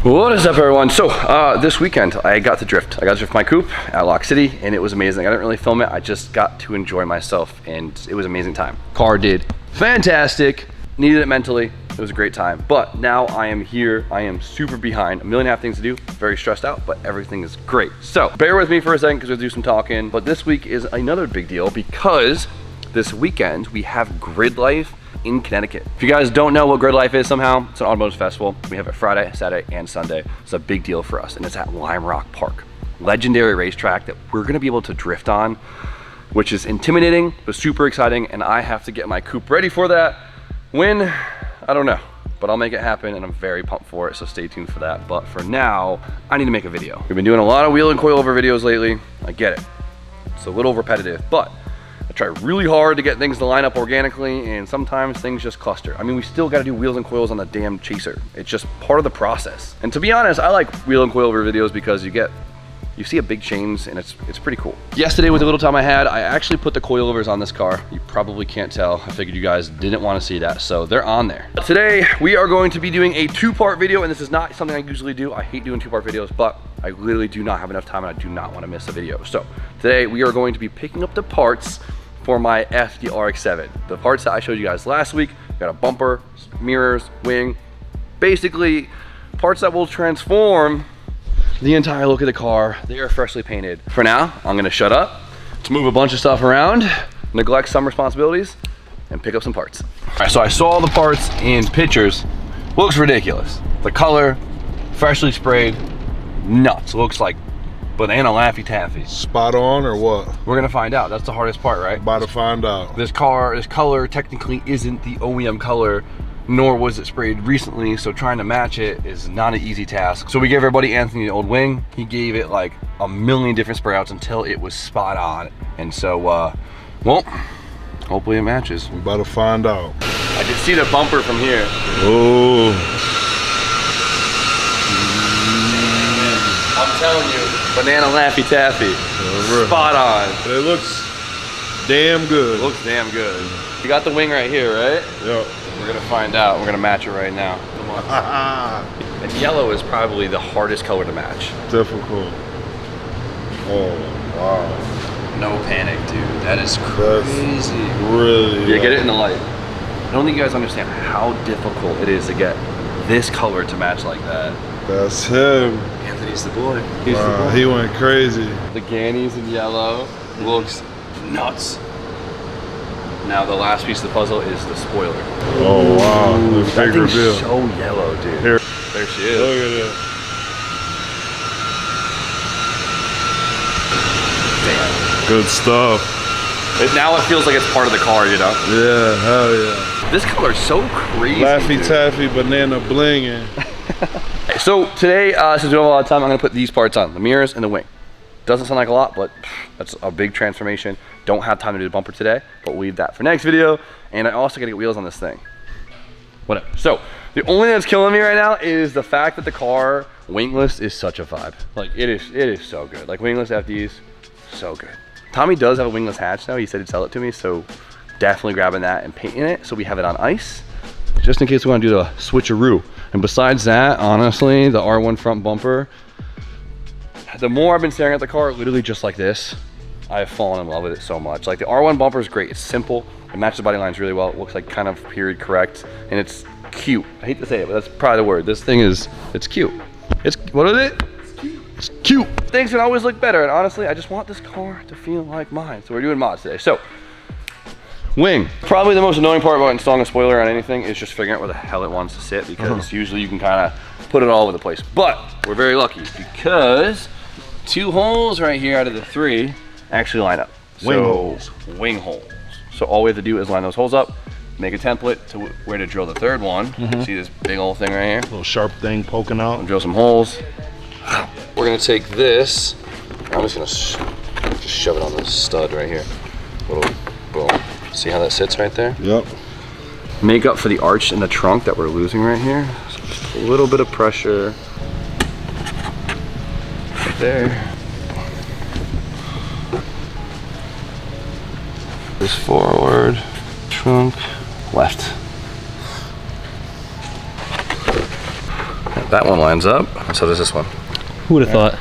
What is up, everyone? So this weekend I got to drift. I got to drift my coupe at Lock City, and it was amazing. I didn't really film it. I just got to enjoy myself, and it was an amazing time. Car did fantastic. Needed it mentally. It was a great time. But now I am here. I am super behind. 1.5 million things to do. Very stressed out, but everything is great. So bear with me for a second because we'll do some talking. But this week is another big deal because this weekend we have Grid Life in Connecticut. If you guys don't know what Grid Life is somehow, it's an automotive festival. We have it Friday, Saturday, and Sunday. It's a big deal for us, and it's at Lime Rock Park. Legendary racetrack that we're gonna be able to drift on, which is intimidating, but super exciting, and I have to get my coupe ready for that. When? I don't know, but I'll make it happen, and I'm very pumped for it, so stay tuned for that. But for now, I need to make a video. We've been doing a lot of wheel and coilover videos lately. I get it. It's a little repetitive, but I try really hard to get things to line up organically, and sometimes things just cluster. I mean, we still gotta do wheels and coils on the damn chaser. It's just part of the process. And to be honest, I like wheel and coilover videos because you see a big change, and it's pretty cool. Yesterday, with the little time I had, I actually put the coilovers on this car. You probably can't tell. I figured you guys didn't want to see that, so they're on there. Today, we are going to be doing a 2-part video, and this is not something I usually do. I hate doing 2-part videos, but I literally do not have enough time, and I do not want to miss a video. So today, we are going to be picking up the parts for my FD RX7. The parts that I showed you guys last week. Got a bumper, mirrors, wing, basically parts that will transform the entire look of the car. They are freshly painted. For now, I'm gonna shut up. Let's move a bunch of stuff around, neglect some responsibilities, and pick up some parts. All right, so I saw the parts in pictures. Looks ridiculous. The color, freshly sprayed, nuts. Looks like banana Laffy Taffy. Spot on or what? We're gonna find out. That's the hardest part, right? About to find out. This color technically isn't the OEM color, nor was it sprayed recently, so trying to match it is not an easy task. So we gave everybody Anthony the old wing. He gave it like a million different spray outs until it was spot on. And so, well, hopefully it matches. We about to find out. I can see the bumper from here. Oh. I'm telling you, banana Laffy Taffy. Spot on. It looks damn good. It looks damn good. You got the wing right here, right? Yep. We're gonna find out. We're gonna match it right now. Come on. And yellow is probably the hardest color to match. Difficult. Oh, wow. No panic, dude. That is crazy. That's really. Yeah, get it in the light. I don't think you guys understand how difficult it is to get this color to match like that. That's him. Anthony's the boy. Wow, he went crazy. The Gannies in yellow looks nuts. Now the last piece of the puzzle is the spoiler. Oh wow, the that big thing's reveal. So yellow, dude. Here. There she is. Look at it. Damn. Good stuff. Now it feels like it's part of the car, you know? Yeah, hell yeah. This color is so crazy. Laffy Taffy banana blinging. So today, since we don't have a lot of time, I'm gonna put these parts on, the mirrors and the wing. Doesn't sound like a lot, but that's a big transformation. Don't have time to do the bumper today, but we'll leave that for next video. And I also gotta get wheels on this thing. Whatever. So the only thing that's killing me right now is the fact that the car wingless is such a vibe. Like it is so good. Like wingless FDs, so good. Tommy does have a wingless hatch now. He said he'd sell it to me, so definitely grabbing that and painting it so we have it on ice, just in case we want to do the switcheroo. And besides that, honestly, the R1 front bumper, the more I've been staring at the car, literally just like this, I've fallen in love with it so much. Like the R1 bumper is great. It's simple. It matches the body lines really well. It looks like kind of period correct, and it's cute. I hate to say it, but that's probably the word. This thing is, it's cute. It's, what is it? It's cute. It's cute. Things can always look better, and honestly, I just want this car to feel like mine. So we're doing mods today. So, wing. Probably the most annoying part about installing a spoiler on anything is just figuring out where the hell it wants to sit, because usually you can kind of put it all over the place. But we're very lucky because 2 holes right here out of the 3 actually line up. Wing holes. Wing holes. So all we have to do is line those holes up, make a template to where to drill the 3rd one. See this big old thing right here? Little sharp thing poking out. Drill some holes. We're gonna take this. I'm just gonna just shove it on this stud right here. Little boom. See how that sits right there? Yep. Make up for the arch in the trunk that we're losing right here. So just a little bit of pressure right there. This forward, trunk, left. That one lines up. So does this one. Who would have thought?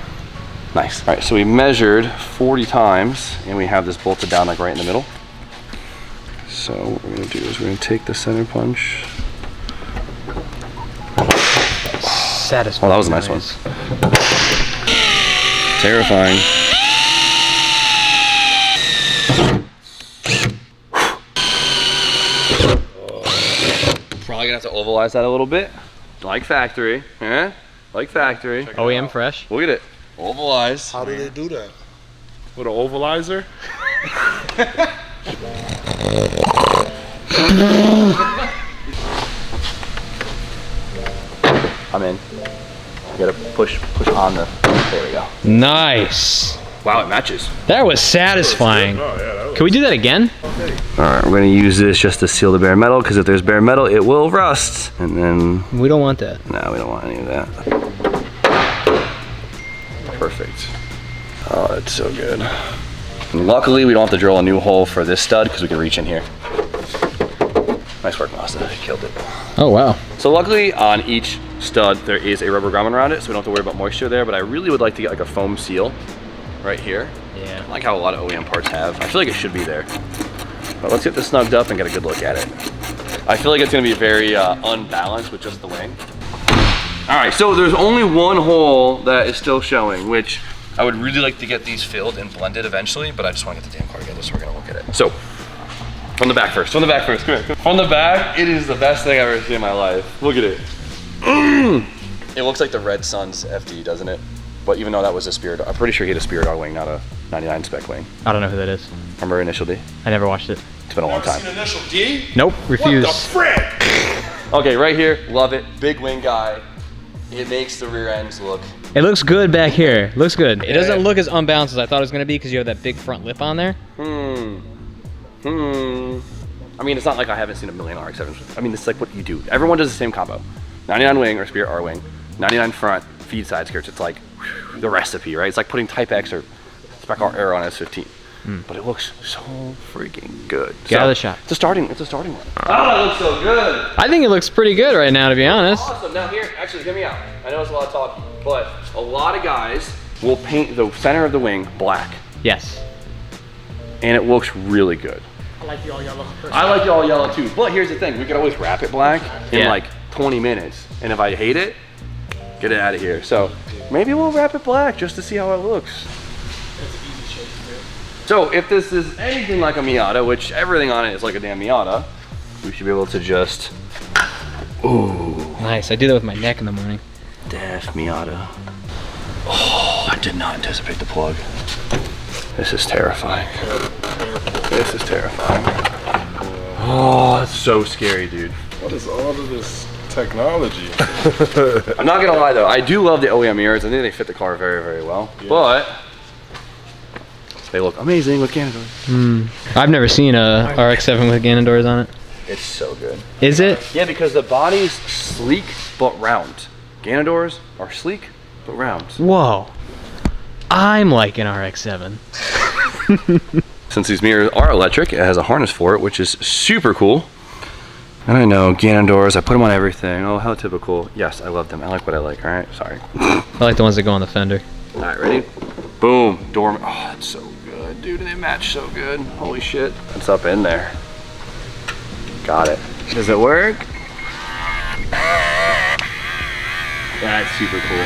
Nice. All right, so we measured 40 times and we have this bolted down like right in the middle. So what we're gonna do is we're gonna take the center punch. Satisfying. Oh, that was a nice one. Terrifying. Probably gonna have to ovalize that a little bit. Like factory, eh? Like factory. OEM fresh. Look at it. Ovalize. How do they do that? With an ovalizer? I'm in. You gotta push on the, there we go. Nice. Wow, it matches. That was satisfying. Oh, yeah, that was... Can we do that again? All right, we're gonna use this just to seal the bare metal, because if there's bare metal, it will rust. And then, We don't want that. no, we don't want any of that. Perfect. Oh, that's so good. And luckily, we don't have to drill a new hole for this stud, because we can reach in here. Nice work, Mazda, you killed it. Oh, wow. So luckily, on each stud, there is a rubber grommet around it, so we don't have to worry about moisture there, but I really would like to get like a foam seal right here. Yeah. Like how a lot of OEM parts have. I feel like it should be there. But let's get this snugged up and get a good look at it. I feel like it's gonna be very unbalanced with just the wing. All right, so there's only one hole that is still showing, which I would really like to get these filled and blended eventually, but I just wanna get the damn car together, so we're gonna look at it. So, from the back first, come here. From the back, it is the best thing I've ever seen in my life. Look at it. It looks like the Red Sun's FD, doesn't it? But even though that was a Spirit, I'm pretty sure he had a Spirit R wing, not a 99 spec wing. I don't know who that is. Remember Initial D? I never watched it. It's been a long time. Seen Initial D? Nope, refuse. What the frick? Okay, right here, love it. Big wing guy. It makes the rear ends look. It looks good back here. Looks good. It doesn't look as unbalanced as I thought it was gonna be because you have that big front lip on there. I mean, it's not like I haven't seen a million RX7s. I mean, it's like what you do. Everyone does the same combo. 99 wing or Spirit R wing, 99 front, feed side skirts. It's like whew, the recipe, right? It's like putting Type X or Spec R Aero on S15. But it looks so freaking good. Get out of the shot. It's a starting one. Oh, it looks so good. I think it looks pretty good right now, to be honest. Awesome. Now here, actually, hear me out. I know it's a lot of talking, but a lot of guys will paint the center of the wing black, Yes. and it looks really good. I like the all yellow. I like the all yellow too, but here's the thing. We could always wrap it black in Yeah. like 20 minutes, and if I hate it, get it out of here. So maybe we'll wrap it black just to see how it looks. That's an easy shape to do. So if this is anything like a Miata, which everything on it is like a damn Miata, we should be able to just, ooh, Nice. I do that with my neck in the morning. def Miata. Oh, I did not anticipate the plug. This is terrifying. This is terrifying. Oh, that's so scary, dude. What is all of this technology? I'm not gonna lie though, I do love the OEM mirrors. I think they fit the car very, very well. Yeah. But they look amazing with Gannon doors. I've never seen a RX-7 with Gannon doors on it. It's so good. Is it? Yeah, because the body's sleek but round. Gannon doors are sleek but round. Whoa. I'm like an RX-7. Since these mirrors are electric, it has a harness for it, which is super cool. And I know, Gannon doors, I put them on everything. Oh, how typical. Yes, I love them. I like what I like, all right? Sorry. I like the ones that go on the fender. All right, ready? Boom, door. Oh, that's so good, dude. They match so good. Holy shit. It's up in there. Got it. Does it work? That's super cool.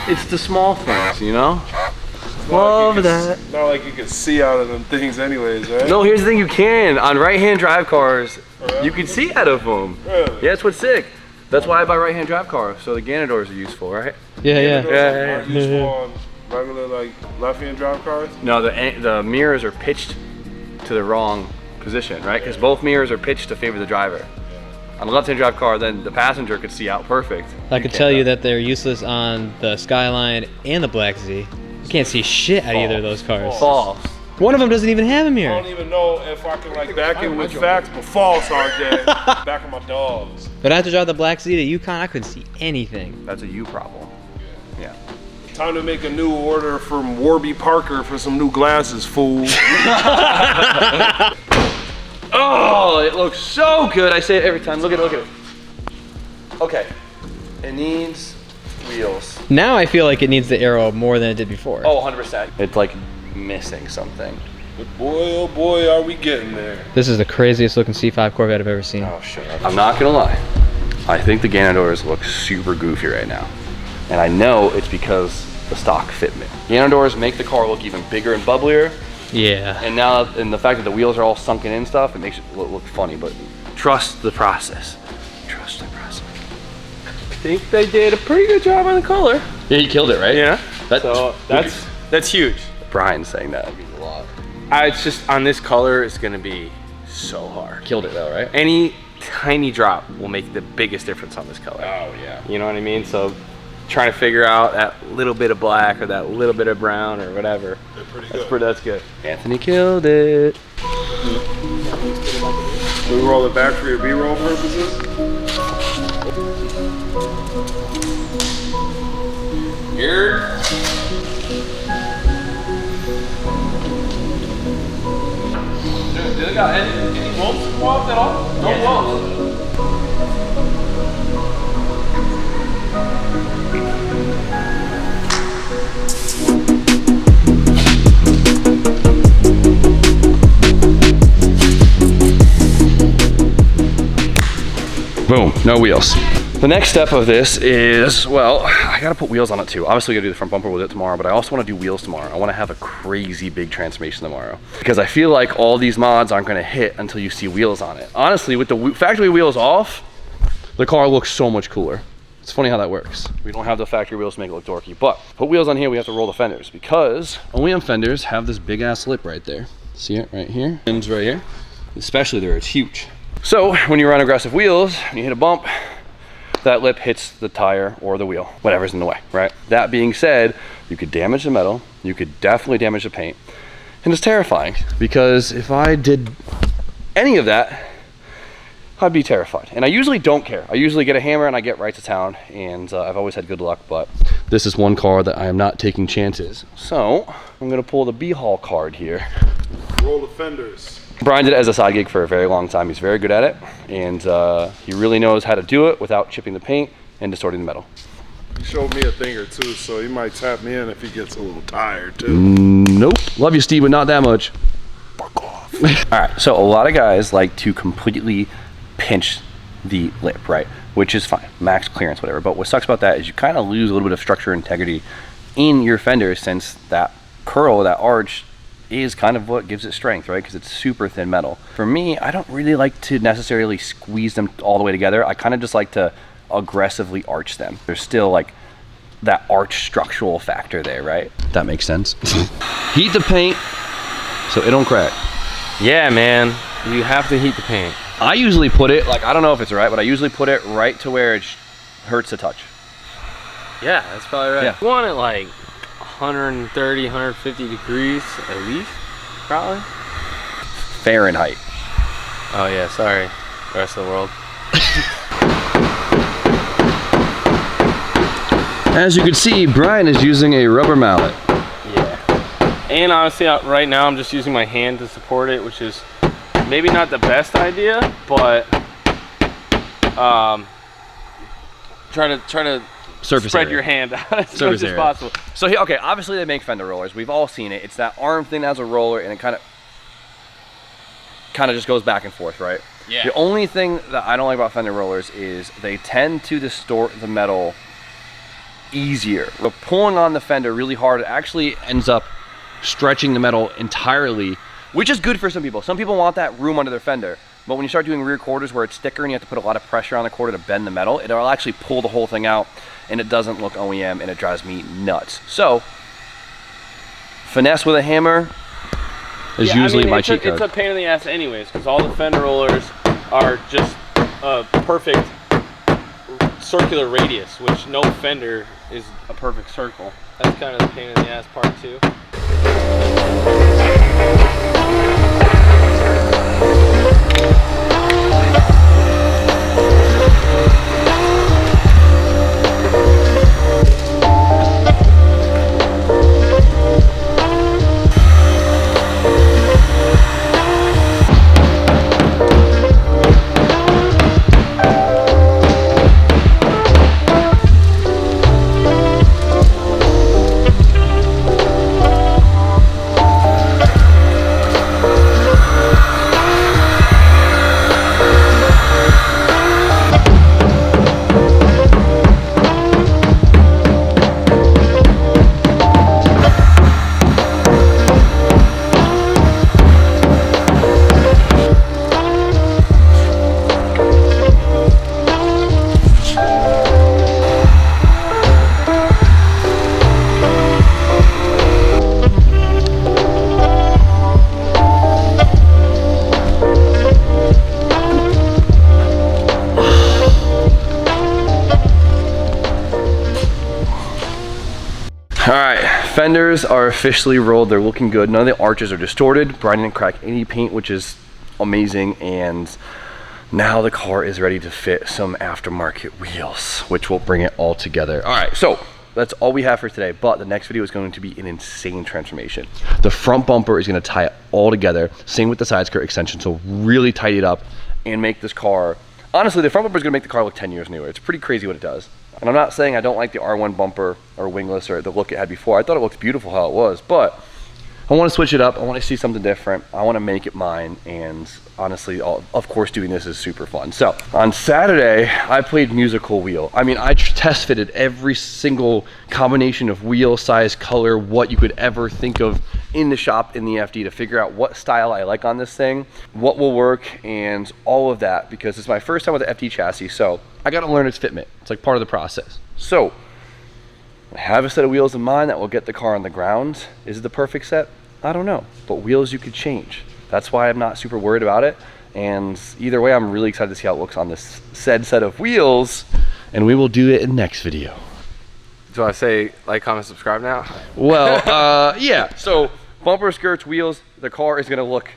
It's the small things, you know? Love that. Not like you can see out of them things anyways, right? No, here's the thing, you can. On right-hand drive cars, you can see out of them. Really? Yeah, that's what's sick. That's why I buy right-hand drive cars, so the Gannon doors are useful, right? Yeah, Those yeah. aren't useful on regular like left-hand drive cars. No, the mirrors are pitched to the wrong position, right? Because both mirrors are pitched to favor the driver. On a left-hand drive car, then the passenger could see out perfect. I could tell you that they're useless on the Skyline and the Black Z. You can't see shit out of either of those cars. False. One of them doesn't even have a I mirror. don't even know if I can like back in with facts, but false, RJ. Back of my dogs. But after I drive the Black Z to Yukon, I couldn't see anything. That's a you problem. Yeah. Time to make a new order from Warby Parker for some new glasses, fool. Oh, it looks so good. I say it every time. Look at it, look at it. Okay, it needs wheels. Now I feel like it needs the aero more than it did before. Oh, 100%. It's like missing something. But boy, oh boy, are we getting there. This is the craziest looking C5 Corvette I've ever seen. Oh, shut up. I'm not gonna lie. I think the Gannon doors look super goofy right now. And I know it's because the stock fitment. Gannon doors make the car look even bigger and bubblier. Yeah. And now, and the fact that the wheels are all sunken in stuff, it makes it look funny, but trust the process. Trust the process. I think they did a pretty good job on the color. Yeah, he killed it, right? Yeah. So That's huge. Brian's saying that means a lot. It's just on this color, it's gonna be so hard. Killed it though, right? Any tiny drop will make the biggest difference on this color. Oh yeah. You know what I mean? So trying to figure out that little bit of black or that little bit of brown or whatever. They're pretty good. That's good. Anthony killed it. We roll it back for your B-roll purposes. Here. Do they got any bolts swapped at all? No bolts. Boom, no wheels. The next step of this is, well, I gotta put wheels on it too. Obviously we gotta do the front bumper with it tomorrow, but I also wanna do wheels tomorrow. I wanna have a crazy big transformation tomorrow. Because I feel like all these mods aren't gonna hit until you see wheels on it. Honestly, with the factory wheels off, the car looks so much cooler. It's funny how that works. We don't have the factory wheels to make it look dorky, but put wheels on here, we have to roll the fenders because OEM fenders have this big ass lip right there. See it right here? Rims right here. Especially there, it's huge. So when you run aggressive wheels, when you hit a bump, that lip hits the tire or the wheel, whatever's in the way, right? That being said, you could damage the metal, you could definitely damage the paint, and it's terrifying because if I did any of that, I'd be terrified. And I usually don't care. I usually get a hammer and I get right to town, and I've always had good luck, but this is one car that I am not taking chances. So I'm gonna pull the B-Haul card here. Roll the fenders. Brian did it as a side gig for a very long time. He's very good at it, and he really knows how to do it without chipping the paint and distorting the metal. He showed me a thing or two, so he might tap me in if he gets a little tired too. Nope. Love you, Steve, but not that much. Fuck off. All right, so a lot of guys like to completely pinch the lip, right? Which is fine, max clearance, whatever. But what sucks about that is you kind of lose a little bit of structure and integrity in your fender, since that curl, that arch, is kind of what gives it strength, right? Because it's super thin metal. For me, I don't really like to necessarily squeeze them all the way together. I kind of just like to aggressively arch them. There's still like that arch structural factor there, right? That makes sense. Heat the paint so it don't crack. Yeah, man. You have to heat the paint. I usually put it, like, I don't know if it's right, but I usually put it right to where it hurts to touch. Yeah, that's probably right. Yeah. You want it like 130, 150 degrees at least, probably. Fahrenheit. Oh yeah, sorry, the rest of the world. As you can see, Brian is using a rubber mallet. Yeah. And honestly, right now I'm just using my hand to support it, which is maybe not the best idea, but try to Surface spread area. your hand out as Surface much area. as possible. So here, okay, obviously they make fender rollers. We've all seen it. It's that arm thing that has a roller, and it kind of just goes back and forth, right? Yeah. The only thing that I don't like about fender rollers is they tend to distort the metal easier. But pulling on the fender really hard, it actually ends up stretching the metal entirely, which is good for some people. Some people want that room under their fender. But when you start doing rear quarters where it's thicker and you have to put a lot of pressure on the quarter to bend the metal, it'll actually pull the whole thing out, and it doesn't look OEM, and it drives me nuts. So, finesse with a hammer is usually my cheat code. It's a pain in the ass anyways, because all the fender rollers are just a perfect circular radius, which no fender is a perfect circle. That's kind of the pain in the ass part too. All right, fenders are officially rolled. They're looking good. None of the arches are distorted. Brian didn't crack any paint, which is amazing. And now the car is ready to fit some aftermarket wheels, which will bring it all together. All right, so that's all we have for today, but the next video is going to be an insane transformation. The front bumper is gonna tie it all together. Same with the side skirt extension, so really tidy it up and make this car, honestly, the front bumper is gonna make the car look 10 years newer. It's pretty crazy what it does. And I'm not saying I don't like the R1 bumper or wingless or the look it had before. I thought it looked beautiful how it was, but I want to switch it up. I want to see something different. I want to make it mine, and honestly, of course, doing this is super fun. So on Saturday, I played musical wheel. I mean, I test fitted every single combination of wheel, size, color, what you could ever think of in the shop in the FD to figure out what style I like on this thing, what will work, and all of that, because it's my first time with the FD chassis, so I got to learn its fitment. It's like part of the process. So I have a set of wheels in mind that will get the car on the ground. Is it the perfect set? I don't know, but wheels you could change. That's why I'm not super worried about it. And either way, I'm really excited to see how it looks on this said set of wheels, and we will do it in the next video. Do I say like, comment, subscribe now? Well, yeah, so bumper, skirts, wheels, the car is gonna look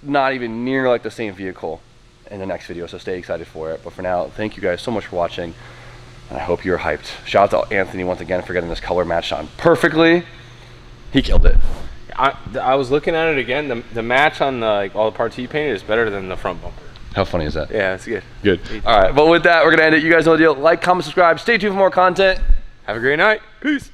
not even near like the same vehicle in the next video, so stay excited for it. But for now, thank you guys so much for watching. I hope you're hyped. Shout out to Anthony once again for getting this color matched on perfectly. He killed it. I was looking at it again. The match on the, like, all the parts he painted is better than the front bumper. How funny is that? Yeah, it's good. Good. All right, but with that, we're gonna end it. You guys know the deal. Like, comment, subscribe. Stay tuned for more content. Have a great night. Peace.